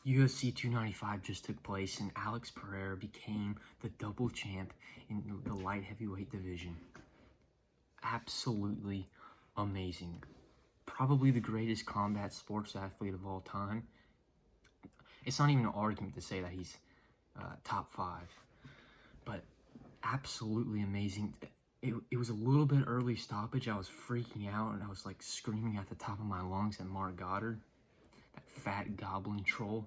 UFC 295 just took place, and Alex Pereira became the double champ in the light heavyweight division. Absolutely amazing. Probably the greatest combat sports athlete of all time. It's not even an argument to say that he's top 5, but absolutely amazing. It was a little bit early stoppage. I was freaking out, and I was like screaming at the top of my lungs at Mark Goddard, that fat goblin troll.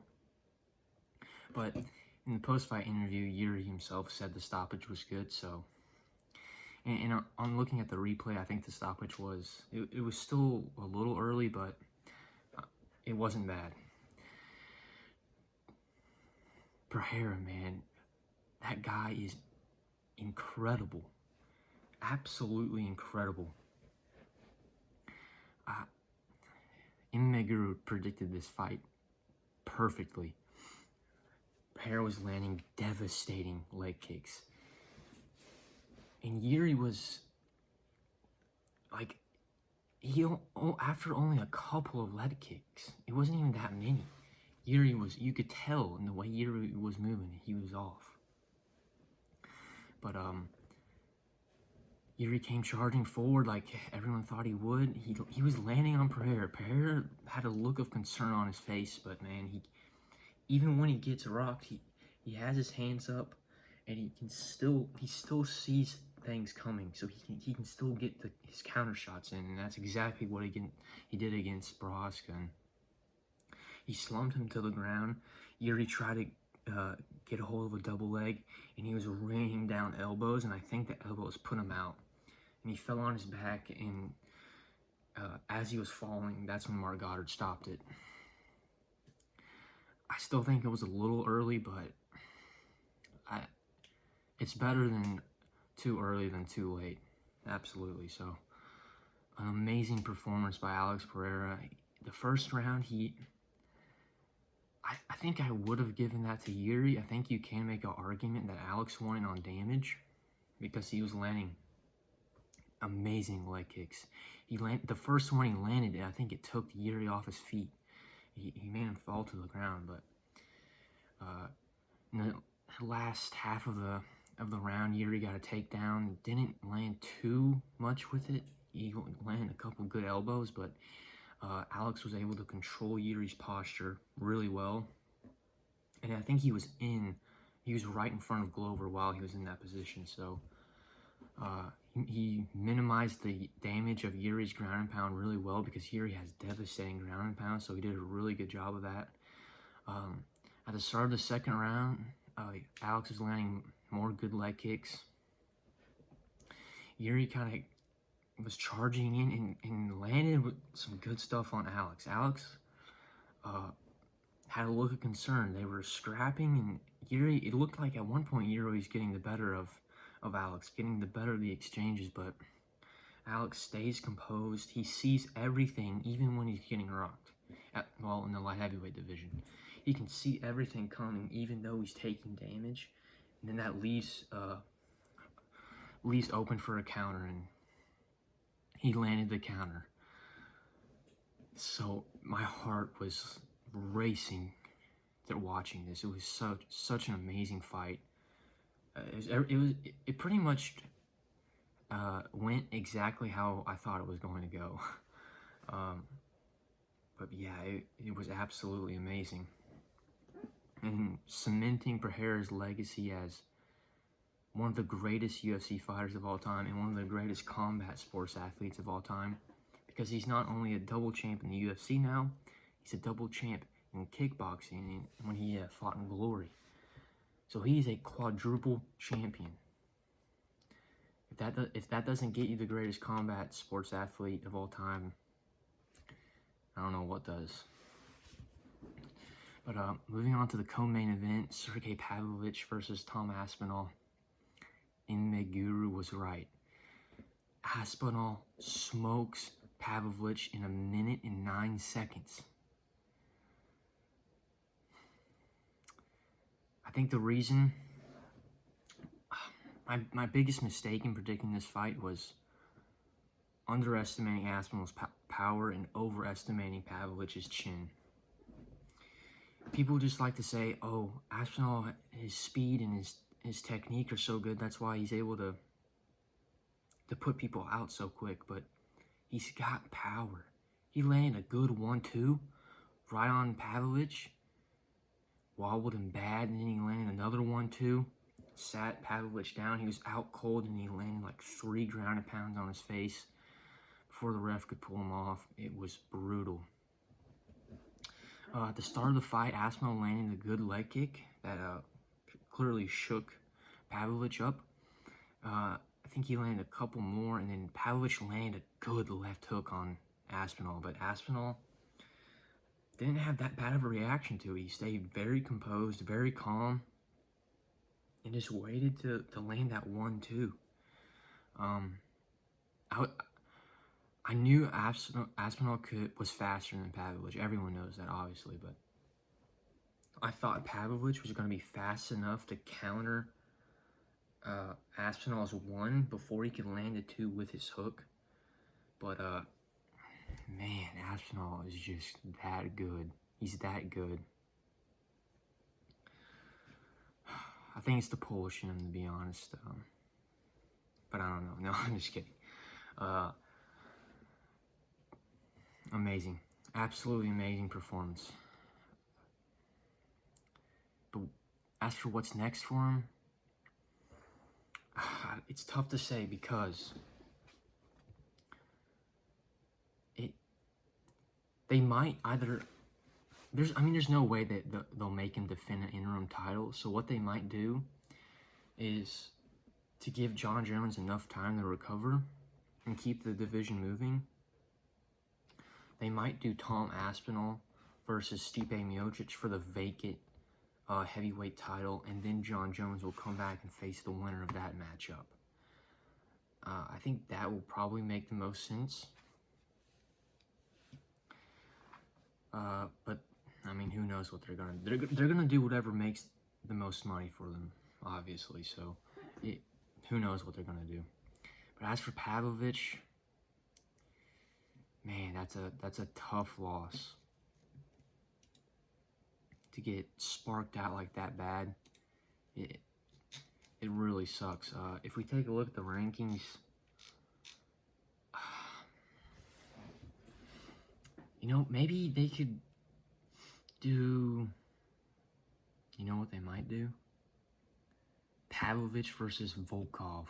But in the post-fight interview, Jiri himself said the stoppage was good. So, and on looking at the replay, I think the stoppage was, it was still a little early, but it wasn't bad. Pereira, man, that guy is incredible. Absolutely incredible. Meguru predicted this fight perfectly. Pereira was landing devastating leg kicks. And Jiri was like, after only a couple of leg kicks, it wasn't even that many. Jiri was, you could tell in the way Jiri was moving, he was off. But Jiri came charging forward like everyone thought he would. He was landing on Pereira. Pereira had a look of concern on his face, but man, even when he gets rocked, he has his hands up, and he still sees things coming, so he can still get his counter shots in, and that's exactly what he did against Prochazka. He slumped him to the ground. Jiri tried to get a hold of a double leg, and he was raining down elbows, and I think the elbows put him out. And he fell on his back, and as he was falling, that's when Mark Goddard stopped it. I still think it was a little early, but it's better than too early than too late. Absolutely. So, an amazing performance by Alex Pereira. The first round, I think I would have given that to Jiri. I think you can make an argument that Alex won it on damage because he was landing amazing leg kicks. The first one he landed, I think it took Jiri off his feet. He made him fall to the ground, but in the last half of the round, Jiri got a takedown. Didn't land too much with it. He landed a couple good elbows, but Alex was able to control Jiri's posture really well. And I think he was right in front of Glover while he was in that position. So he minimized the damage of Jiri's ground and pound really well because Jiri has devastating ground and pound, so he did a really good job of that. At the start of the second round, Alex was landing more good leg kicks. Jiri kind of was charging in and landed with some good stuff on Alex. Alex had a look of concern. They were scrapping, and Jiri, it looked like at one point Jiri was getting the better of Alex, getting the better of the exchanges, but Alex stays composed. He sees everything, even when he's getting rocked. In the light heavyweight division, he can see everything coming, even though he's taking damage, and then that leaves open for a counter, and he landed the counter. So my heart was racing to watching this. It was such an amazing fight. It pretty much went exactly how I thought it was going to go. But yeah, it was absolutely amazing. And cementing Pereira's legacy as one of the greatest UFC fighters of all time and one of the greatest combat sports athletes of all time. Because he's not only a double champ in the UFC now, he's a double champ in kickboxing when he fought in Glory. So he's a quadruple champion. If that doesn't get you the greatest combat sports athlete of all time, I don't know what does. But moving on to the co-main event, Sergei Pavlovich versus Tom Aspinall. Meguru was right. Aspinall smokes Pavlovich in 1 minute and 9 seconds. I think the reason, my biggest mistake in predicting this fight was underestimating Aspinall's power and overestimating Pavlovich's chin. people just like to say, oh, Aspinall, his speed and his technique are so good, that's why he's able to put people out so quick, but he's got power. He landed a good 1-2 right on Pavlovich, wobbled him bad, and then he landed another 1-2, sat Pavlovich down. He was out cold, and he landed like 3 grounded pounds on his face before the ref could pull him off. It was brutal. At the start of the fight, Aspinall landed a good leg kick that clearly shook Pavlovich up. I think he landed a couple more, and then Pavlovich landed a good left hook on Aspinall, but Aspinall didn't have that bad of a reaction to it. He stayed very composed, very calm, and just waited to land that 1-2. I knew Aspinall was faster than Pavlovich. Everyone knows that, obviously, but I thought Pavlovich was going to be fast enough to counter Aspinall's 1 before he could land a 2 with his hook. But, man, Aspinall is just that good. He's that good. I think it's the Polish in him, to be honest. But I don't know. No, I'm just kidding. Amazing. Absolutely amazing performance. But as for what's next for him, it's tough to say because they might either... There's no way that they'll make him defend an interim title. So what they might do is to give John Jones enough time to recover and keep the division moving. They might do Tom Aspinall versus Stipe Miocic for the vacant heavyweight title, and then John Jones will come back and face the winner of that matchup. I think that will probably make the most sense. But I mean, who knows what they're gonna do? Whatever makes the most money for them, obviously. So, who knows what they're gonna do? But as for Pavlovich, man, that's a tough loss. To get sparked out like that bad, it really sucks. If we take a look at the rankings, you know, maybe they could do, you know what they might do? Pavlovich versus Volkov.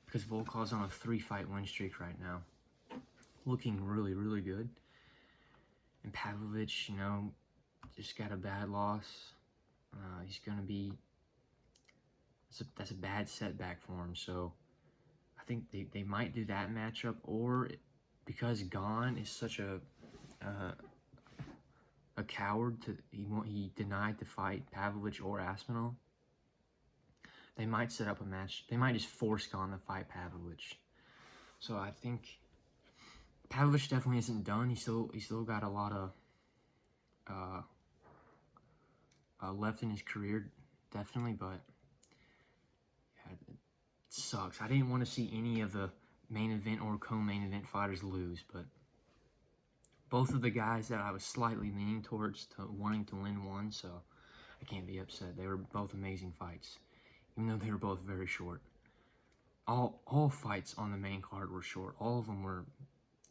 Because Volkov's on a 3-fight win streak right now. Looking really, really good. And Pavlovich, you know, just got a bad loss. He's going to be... That's a bad setback for him. So I think they might do that matchup. Or because Gon is such a coward, he denied to fight Pavlovich or Aspinall, they might set up a match. They might just force Gon to fight Pavlovich. So I think Pavlovich definitely isn't done. He still got a lot of left in his career, definitely, but yeah, it sucks. I didn't want to see any of the main event or co-main event fighters lose, but both of the guys that I was slightly leaning towards wanting to win won, so I can't be upset. They were both amazing fights, even though they were both very short. All fights on the main card were short. All of them were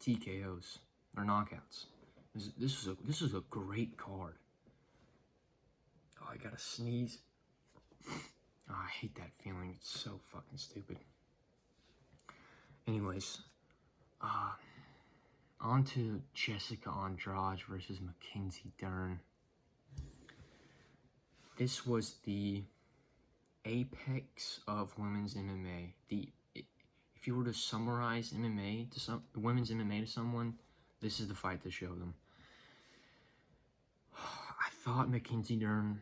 TKOs or knockouts. This was a great card. Oh, I gotta sneeze. Oh, I hate that feeling. It's so fucking stupid. Anyways, on to Jessica Andrade versus Mackenzie Dern. This was the apex of women's MMA. If you were to summarize women's MMA to someone, this is the fight to show them. I thought Mackenzie Dern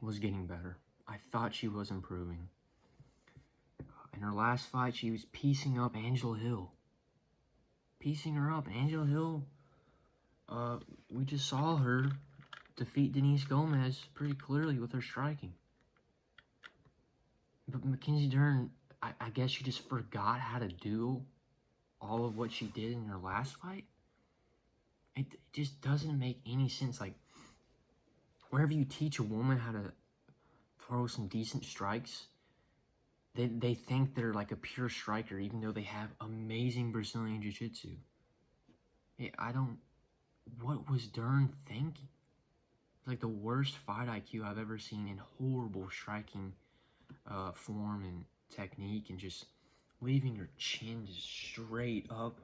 was getting better. I thought she was improving. In her last fight, she was piecing up Angela Hill. Piecing her up. Angela Hill, we just saw her defeat Denise Gomez pretty clearly with her striking. But Mackenzie Dern, I guess she just forgot how to do all of what she did in her last fight. It just doesn't make any sense. Like, wherever you teach a woman how to throw some decent strikes, they think they're like a pure striker, even though they have amazing Brazilian Jiu-Jitsu. I don't... What was Dern thinking? It's like the worst fight IQ I've ever seen, in horrible striking form and technique, and just leaving your chin just straight up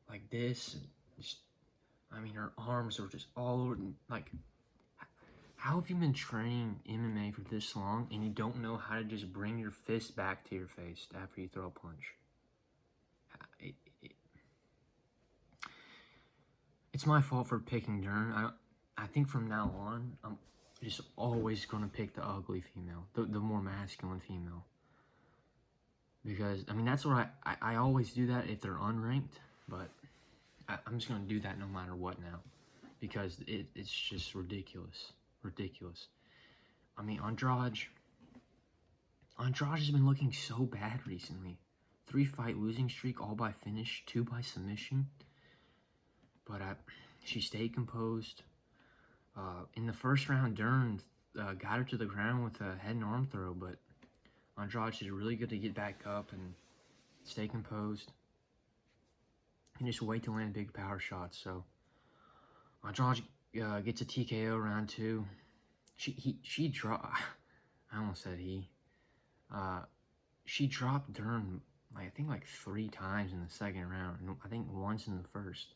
like this. Just, I mean, her arms are just all over. Like, how have you been training MMA for this long and you don't know how to just bring your fist back to your face after you throw a punch? It's my fault for picking Dern. I think from now on, I'm just always going to pick the ugly female, the more masculine female. Because, I mean, that's what I always do that if they're unranked, but I'm just going to do that no matter what now. Because it's just ridiculous. Ridiculous. I mean, Andrade has been looking so bad recently. 3-fight losing streak, all by finish, 2 by submission. But she stayed composed. In the first round, Dern got her to the ground with a head and arm throw, but Andrade is really good to get back up and stay composed and just wait to land big power shots. So Andrade gets a TKO round 2. She dropped. I almost said he. She dropped Dern, I think, like 3 times in the second round, and I think once in the first.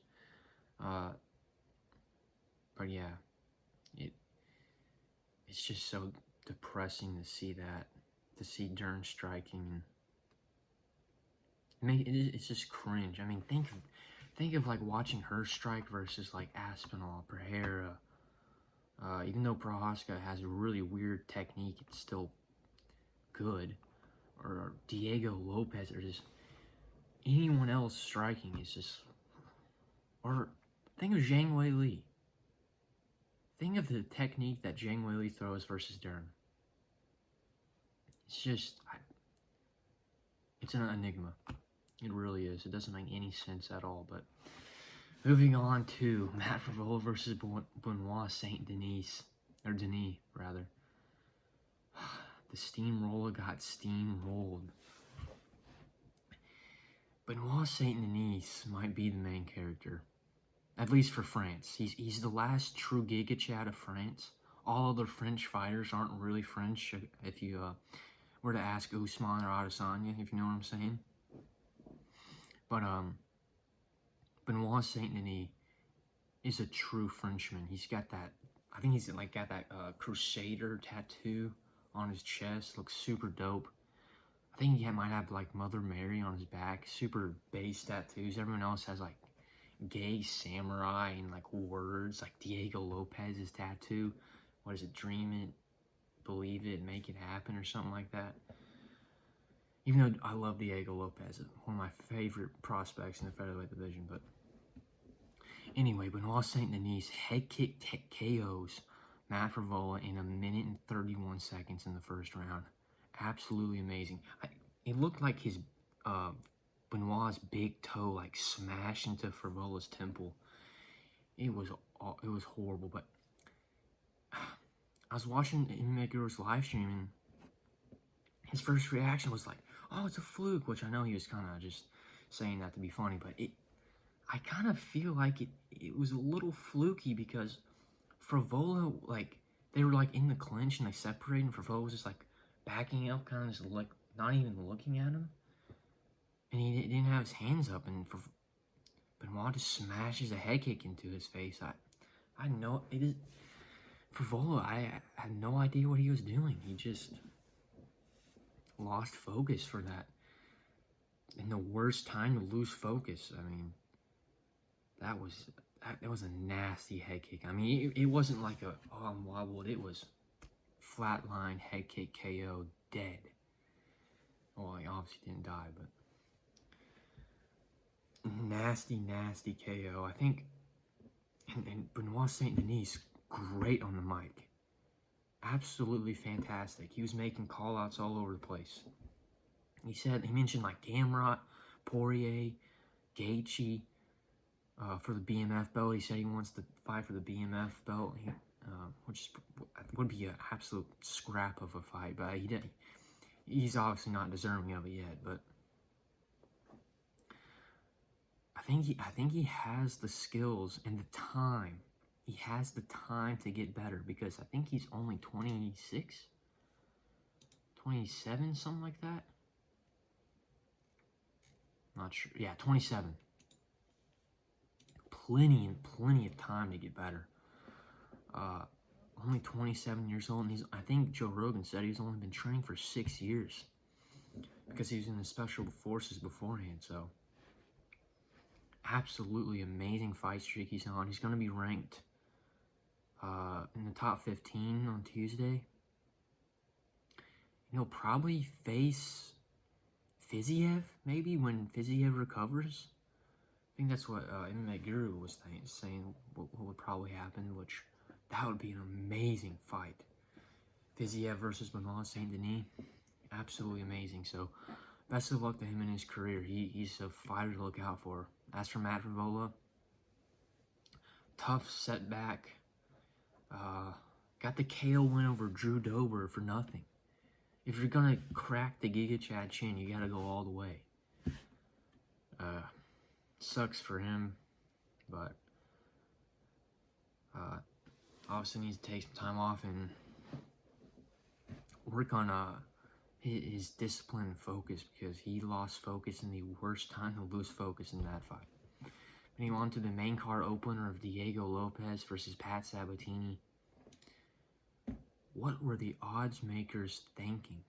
But yeah, it's just so depressing to see that, to see Dern striking. It's just cringe. I mean, think of like watching her strike versus like Aspinall, Pereira. Even though Prochazka has a really weird technique, it's still good. Or Diego Lopez, or just anyone else striking is just... Or think of Zhang Weili. Think of the technique that Zhang Weili throws versus Dern. It's just... It's an enigma. It really is. It doesn't make any sense at all. But moving on to Matt Frevola versus Benoit Saint Denis. Or Denis, rather. The steamroller got steamrolled. Benoit Saint Denis might be the main character. At least for France. He's the last true Giga Chad of France. All other French fighters aren't really French, if you were to ask Usman or Adesanya, if you know what I'm saying. But Benoit Saint Denis is a true Frenchman. He's got that, I think he's like got that Crusader tattoo on his chest. Looks super dope. I think he might have like Mother Mary on his back. Super base tattoos. Everyone else has like gay samurai and like words, like Diego Lopez's tattoo. What is it? Dream it, believe it, make it happen, or something like that. Even though I love Diego Lopez, one of my favorite prospects in the featherweight division. But anyway, Benoit Saint Denis head kick KOs Matt Frevola in 1 minute and 31 seconds in the first round. Absolutely amazing. It looked like his Benoit's big toe like smashed into Frevola's temple. It was horrible. But I was watching MMA Guru's live stream, and his first reaction was like, "Oh, it's a fluke," which I know he was kind of just saying that to be funny, but I kind of feel like it was a little fluky, because Frevola, like, they were like in the clinch and they separated, and Frevola was just like backing up, kind of just like not even looking at him, and he didn't have his hands up, and Benoit just smashes a head kick into his face. I know it is Frevola. I had no idea what he was doing. He just lost focus for that, in the worst time to lose focus. I mean, that was a nasty head kick. I mean, it wasn't like a, oh, I'm wobbled. It was flatline head kick KO, dead. Well, he obviously didn't die, but nasty KO. I think, and Benoit Saint Denis, great on the mic. Absolutely fantastic. He was making call-outs all over the place. He mentioned like Gamrot, Poirier, Gaethje, for the BMF belt. He said he wants to fight for the BMF belt, which would be an absolute scrap of a fight, but he's obviously not deserving of it yet. But I think he has the skills and the time. He has the time to get better, because I think he's only 26, 27, something like that. Not sure. Yeah, 27. Plenty of time to get better. Only 27 years old, and I think Joe Rogan said he's only been training for 6 years, because he was in the special forces beforehand. So absolutely amazing fight streak he's on. He's going to be ranked in the top 15 on Tuesday. He'll probably face Fiziev, maybe, when Fiziev recovers. I think that's what MMA Guru was saying what would probably happen, which that would be an amazing fight. Fiziev versus Benoit Saint Denis. Absolutely amazing. So best of luck to him in his career. He's a fighter to look out for. As for Matt Frevola, tough setback. Got the KO win over Drew Dober for nothing. If you're gonna crack the Giga Chad chin, you gotta go all the way. Sucks for him, but obviously needs to take some time off and work on his discipline and focus, because he lost focus in the worst time to lose focus in that fight. Moving on to the main card opener of Diego Lopez versus Pat Sabatini. What were the odds makers thinking?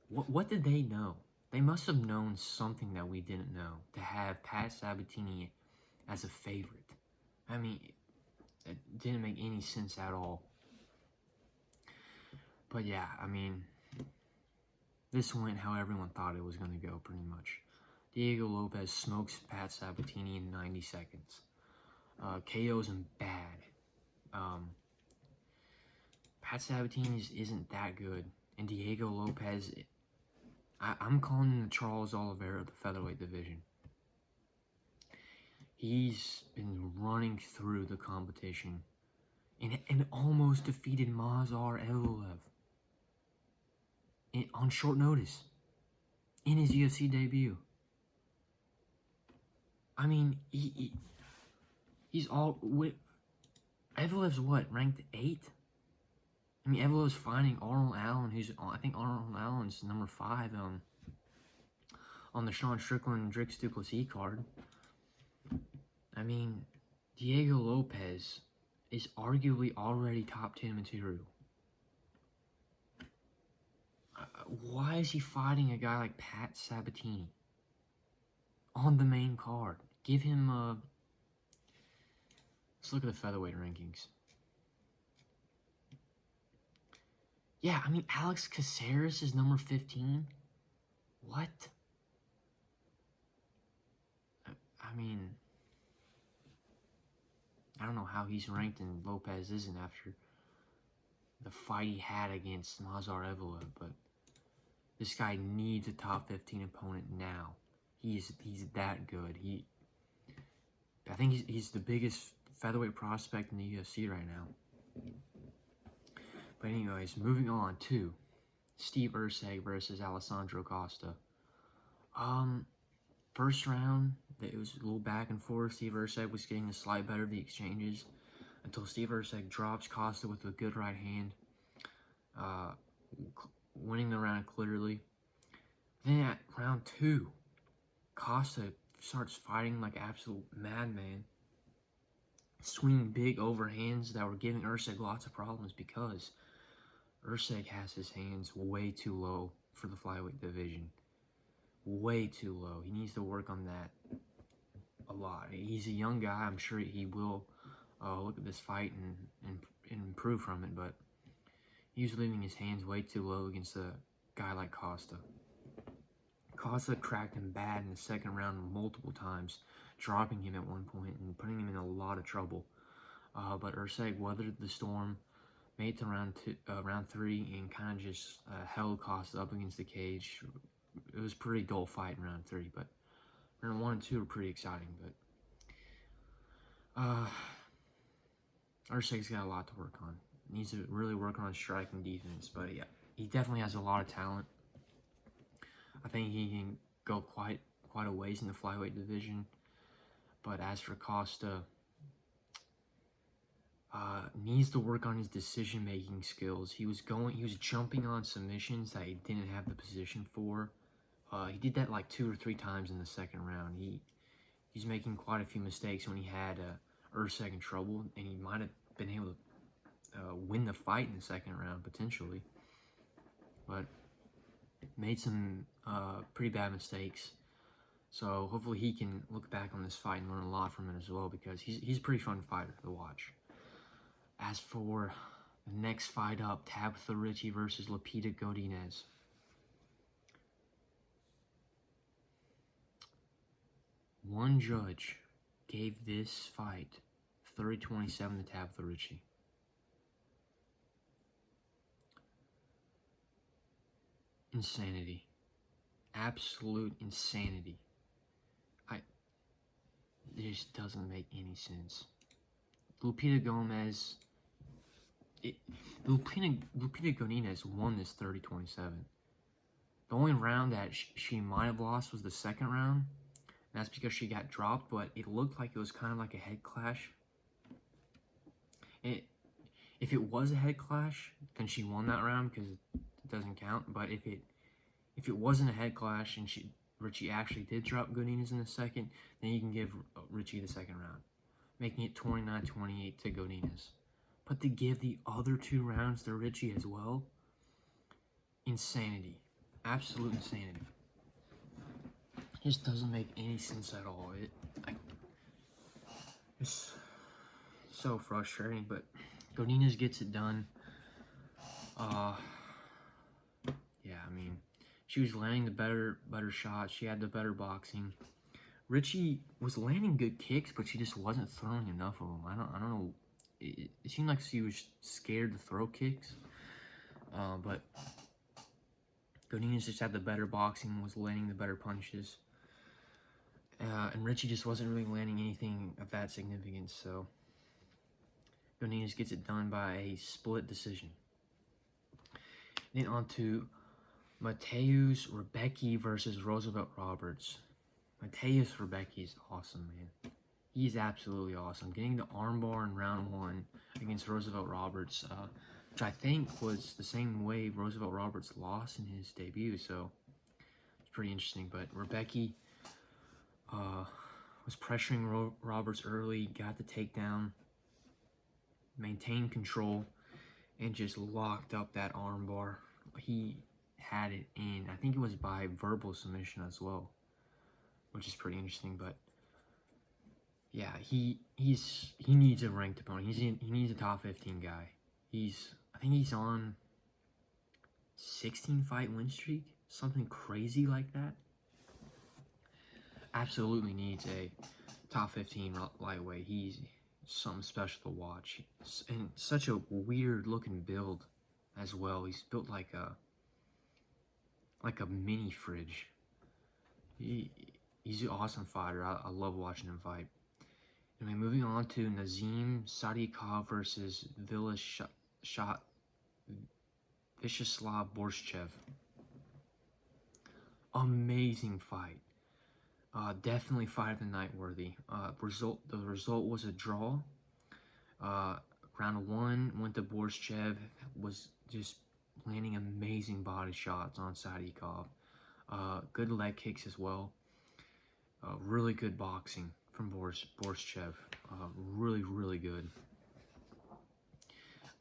What did they know? They must have known something that we didn't know, to have Pat Sabatini as a favorite. I mean, it didn't make any sense at all. But yeah, I mean, this went how everyone thought it was going to go, pretty much. Diego Lopez smokes Pat Sabatini in 90 seconds. KOs him bad. Pat Sabatini isn't that good. And Diego Lopez, I'm calling him the Charles Oliveira of the featherweight division. He's been running through the competition and almost defeated Mazar Evloev on short notice in his UFC debut. I mean, he's all with Evloev's what, ranked 8? I mean, Evloev's fighting Arnold Allen, who's, I think Arnold Allen's number 5 on the Sean Strickland and Drix Du Plessis card. I mean, Diego Lopez is arguably already top 10 material. Why is he fighting a guy like Pat Sabatini on the main card? Give him a... Let's look at the featherweight rankings. Yeah, I mean, Alex Caceres is number 15. What? I mean, I don't know how he's ranked and Lopez isn't after the fight he had against Mazar Evloev, but this guy needs a top 15 opponent now. He's that good. I think he's the biggest featherweight prospect in the UFC right now. But anyways, moving on to Steve Erceg versus Alessandro Costa. First round, it was a little back and forth. Steve Erceg was getting the slight better of the exchanges until Steve Erceg drops Costa with a good right hand, winning the round clearly. Then at round 2, Costa starts fighting like absolute madman, swinging big overhands that were giving Erceg lots of problems, because Erceg has his hands way too low for the flyweight division. Way too low. He needs to work on that a lot. He's a young guy. I'm sure he will look at this fight and improve from it, but he was leaving his hands way too low against a guy like Costa. Costa cracked him bad in the second round multiple times, dropping him at one point and putting him in a lot of trouble. But Erceg weathered the storm, made it to round 3, and kind of just held Costa up against the cage. It was a pretty dull fight in round 3, but round 1 and 2 were pretty exciting. But Ursay's got a lot to work on. Needs to really work on striking defense, but yeah, he definitely has a lot of talent. I think he can go quite a ways in the flyweight division. But as for Costa, needs to work on his decision-making skills. He was jumping on submissions that he didn't have the position for. He did that like 2 or 3 times in the second round. He's making quite a few mistakes when he had Ursay in trouble, and he might have been able to win the fight in the second round potentially, but made some pretty bad mistakes. So hopefully he can look back on this fight and learn a lot from it as well, because he's a pretty fun fighter to watch. As for the next fight up, Tabitha Ricci versus Lupita Godinez. One judge gave this fight 30-27 to Tabitha Ricci. Insanity. Absolute insanity. It just doesn't make any sense. Lupita Godinez won this 30-27. The only round that she might have lost was the second round. And that's because she got dropped, but it looked like it was kind of like a head clash. If it was a head clash, then she won that round because it doesn't count. But if it wasn't a head clash and Ricci actually did drop Godinez in the second, then you can give Ricci the second round, making it 29-28 to Godinez. But to give the other 2 rounds to Ricci as well, insanity. Absolute insanity. It just doesn't make any sense at all. It's so frustrating, but Godinez gets it done. Yeah, I mean, she was landing the better shots. She had the better boxing. Ricci was landing good kicks, but she just wasn't throwing enough of them. I don't know. It seemed like she was scared to throw kicks. But Godinez just had the better boxing, was landing the better punches. And Ricci just wasn't really landing anything of that significance, so Godinez gets it done by a split decision. Then on to Mateusz Rebecki versus Roosevelt Roberts. Mateusz Rebecki is awesome, man. He's absolutely awesome. Getting the armbar in round 1 against Roosevelt Roberts, which I think was the same way Roosevelt Roberts lost in his debut, so it's pretty interesting. But Rebecki was pressuring Roberts early, got the takedown, maintained control, and just locked up that armbar. He had it in. I think it was by verbal submission as well, which is pretty interesting. But yeah, he needs a ranked opponent. He needs a top 15 guy. I think he's on 16 fight win streak, something crazy like that. Absolutely needs a top 15 lightweight. He's something special to watch, and such a weird looking build as well. He's built like a mini fridge. He's an awesome fighter. I love watching him fight. Anyway, moving on to Nazim Sadykhov versus Vyacheslav Borshchev. Amazing fight. Definitely fight of the night worthy. The result was a draw. Round 1 went to Borshchev. Was just landing amazing body shots on Sadykhov. Good leg kicks as well. Really good boxing from Borshchev. Really, really good.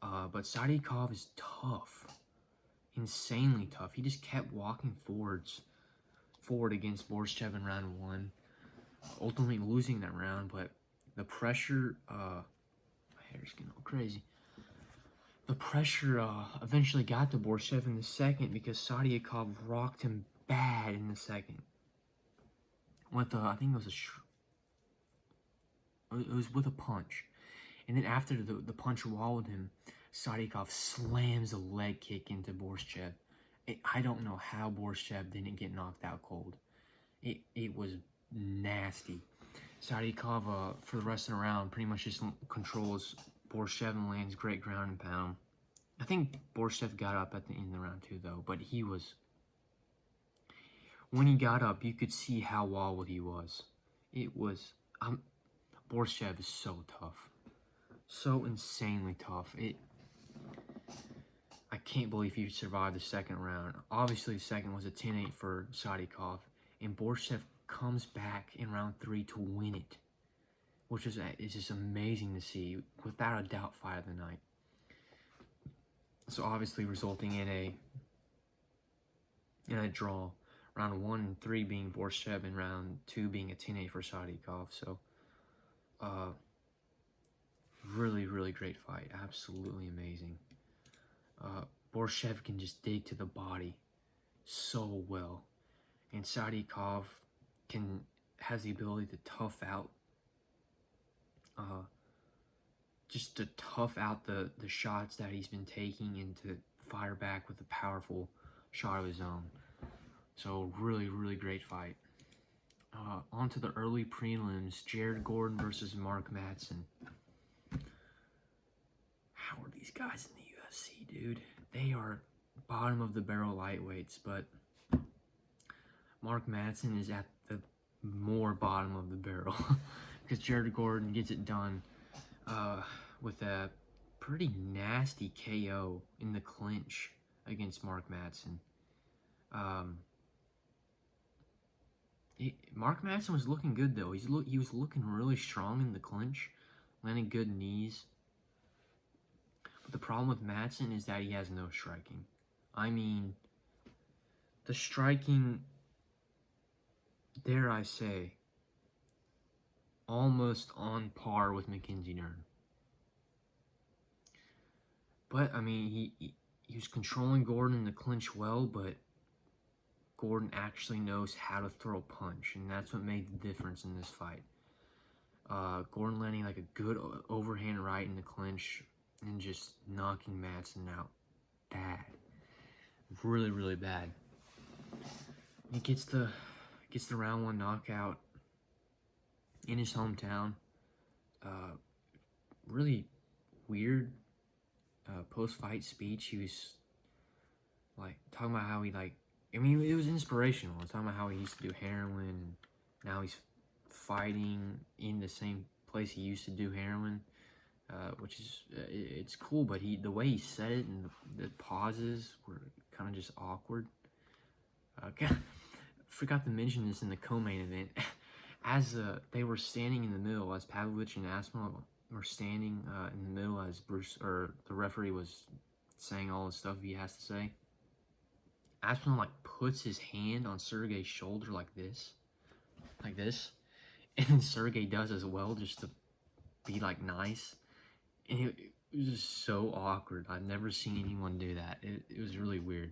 But Sadykhov is tough. Insanely tough. He just kept walking forward against Borshchev in round 1. Ultimately losing that round, but the pressure, my hair's getting all crazy. The pressure eventually got to Borshchev in the second because Sadykhov rocked him bad in the second. With I think it was with a punch. And then after the punch walled him, Sadykhov slams a leg kick into Borshchev. I don't know how Borshchev didn't get knocked out cold. It was nasty. Sadykhov, for the rest of the round, pretty much just controls Borshev and lands great ground and pound. I think Borshev got up at the end of the round too, though. But he was, when he got up, you could see how wobbled he was. It was, Borshev is so tough, so insanely tough. I can't believe he survived the second round. Obviously, the second was a 10-8 for Sadykhov, and Borshev comes back in round 3 to win it, which is just amazing to see. Without a doubt, fight of the night. So obviously, resulting in a draw. Round 1 and 3 being Borshev, and round 2 being a 10-8 for Sadykhov. So, really, really great fight. Absolutely amazing. Borshev can just dig to the body so well, and Sadykhov has the ability to tough out, the shots that he's been taking, and to fire back with a powerful shot of his own. So really, really great fight. On to the early prelims: Jared Gordon versus Mark Madsen. How are these guys in the UFC, dude? They are bottom of the barrel lightweights, but Mark Madsen is at the more bottom of the barrel because Jared Gordon gets it done with a pretty nasty KO in the clinch against Mark Madsen. Mark Madsen was looking good though. He was looking really strong in the clinch, landing good knees. But the problem with Madsen is that he has no striking. I mean, the striking, dare I say, almost on par with Mackenzie Dern. But I mean, he was controlling Gordon in the clinch well, but Gordon actually knows how to throw a punch, and that's what made the difference in this fight. Gordon landing like a good overhand right in the clinch and just knocking Madsen out bad. Really, really bad. He gets the round 1 knockout in his hometown. Really weird post-fight speech. He was like talking about how he it was inspirational. He was talking about how he used to do heroin, and now he's fighting in the same place he used to do heroin, which is it's cool. But the way he said it and the pauses were kind of just awkward. Forgot to mention this in the co-main event. As they were standing in the middle, as Pavlovich and Aspinall were standing in the middle, as the referee was saying all the stuff he has to say, Aspinall puts his hand on Sergei's shoulder like this, and then Sergei does as well, just to be nice. And it was just so awkward. I've never seen anyone do that. It was really weird.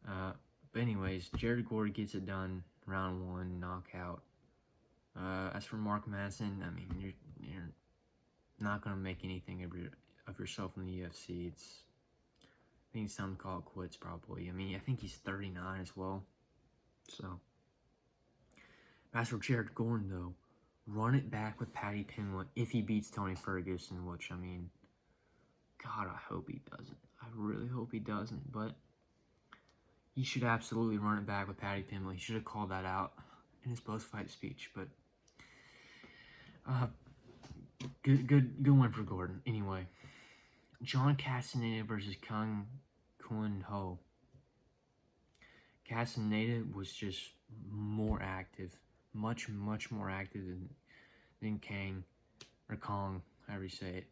But anyways, Jared Gordon gets it done, round 1 knockout. As for Mark Madsen, I mean, you're not gonna make anything of yourself in the UFC. I think it's time to call it quits, probably. I mean, I think he's 39 as well. So, as for Jared Gordon, though, run it back with Paddy Pimblett if he beats Tony Ferguson, which, I mean, God, I hope he doesn't. I really hope he doesn't, but he should absolutely run it back with Paddy Pimblett. He should have called that out in his post-fight speech, but good one for Gordon. Anyway, John Castaneda versus Kang Kun Ho. Castaneda was just more active, much more active than Kang, or Kong, however you say it.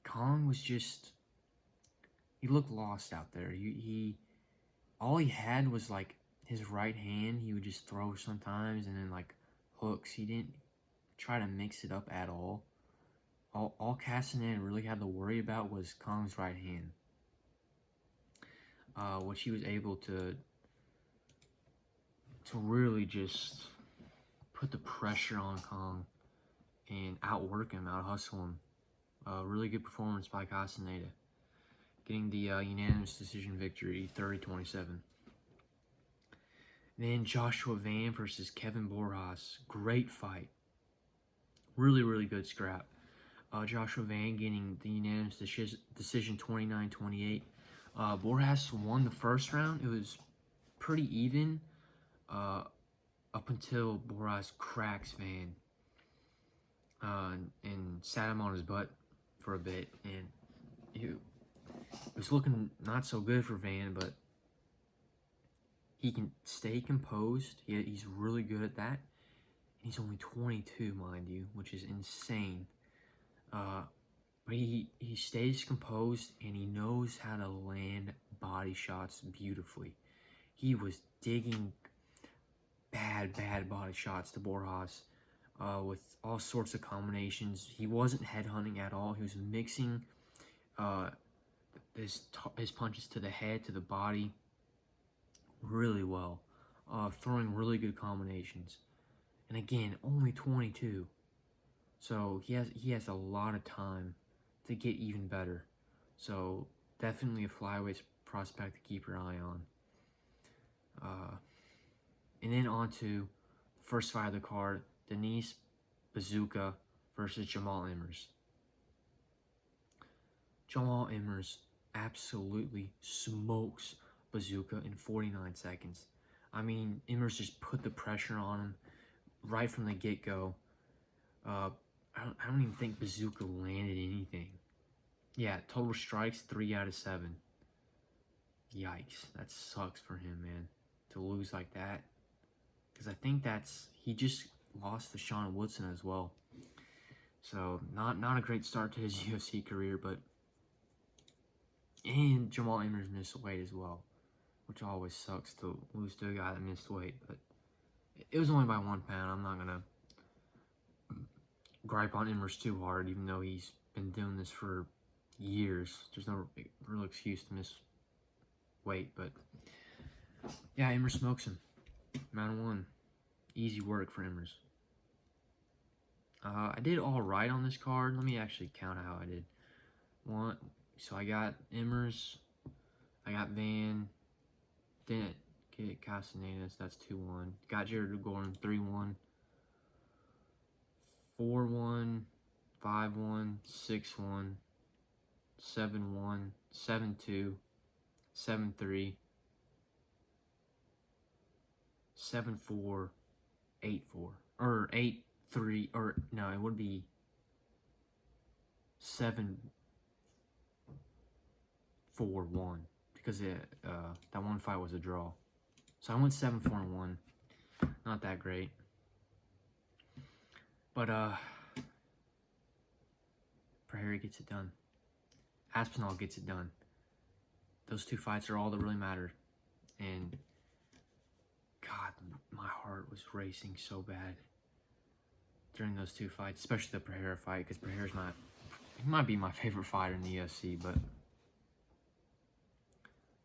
Kong was just, he looked lost out there. All he had was his right hand. He would just throw sometimes, and then hooks. He didn't try to mix it up at all. All Castaneda really had to worry about was Kong's right hand, which he was able to really just put the pressure on Kong and outwork him, out-hustle him. Really good performance by Castaneda, getting the unanimous decision victory, 30-27. Then Joshua Van versus Kevin Borjas. Great fight. Really, really good scrap. Joshua Van getting the unanimous decision 29-28. Borjas won the first round. It was pretty even up until Borjas cracks Van and sat him on his butt for a bit. And it was looking not so good for Van, but he can stay composed. He's really good at that. He's only 22, mind you, which is insane. But he stays composed, and he knows how to land body shots beautifully. He was digging bad body shots to Borjas with all sorts of combinations. He wasn't headhunting at all. He was mixing his punches to the head, to the body, really well, throwing really good combinations. And again, only 22, so he has a lot of time to get even better. So definitely a flyweight prospect to keep your eye on. And then on to the first fight of the card, Denise Bazooka versus Jamal Emmers. Jamal Emmers absolutely smokes Bazooka in 49 seconds. I mean, Emmers just put the pressure on him right from the get-go. I don't even think Bazooka landed anything. Yeah, total strikes, 3 out of 7. Yikes, that sucks for him, man, to lose like that. Because I think he just lost to Sean Woodson as well. So, not a great start to his UFC career, and Jamal Emmers missed weight as well, which always sucks to lose to a guy that missed weight. But it was only by 1 pound. I'm not going to gripe on Emmers too hard, even though he's been doing this for years. There's no real excuse to miss weight, but yeah, Emmers smokes him. Round 1. Easy work for Emmers. I did all right on this card. Let me actually count how I did. So I got Emmers, I got Van, didn't get Castanedas, that's 2-1. Got Jared Gordon, 3-1, 4-1, 5-1, 6-1, 7-1, 7-2, 7-3, 7-4, 8-4, or 8-3, or no, it would be 7-4-1, because that one fight was a draw. So I went 7-4-1. Not that great. But Pereira gets it done. Aspinall gets it done. Those 2 fights are all that really matter. And God, my heart was racing so bad during those 2 fights, especially the Pereira fight, because Pereira's he might be my favorite fighter in the UFC, but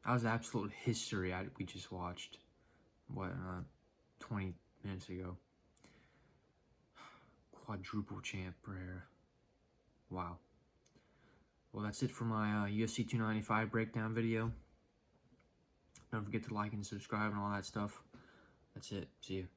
that was absolute history we just watched, 20 minutes ago. Quadruple champ Pereira. Wow. Well, that's it for my UFC 295 breakdown video. Don't forget to like and subscribe and all that stuff. That's it. See you.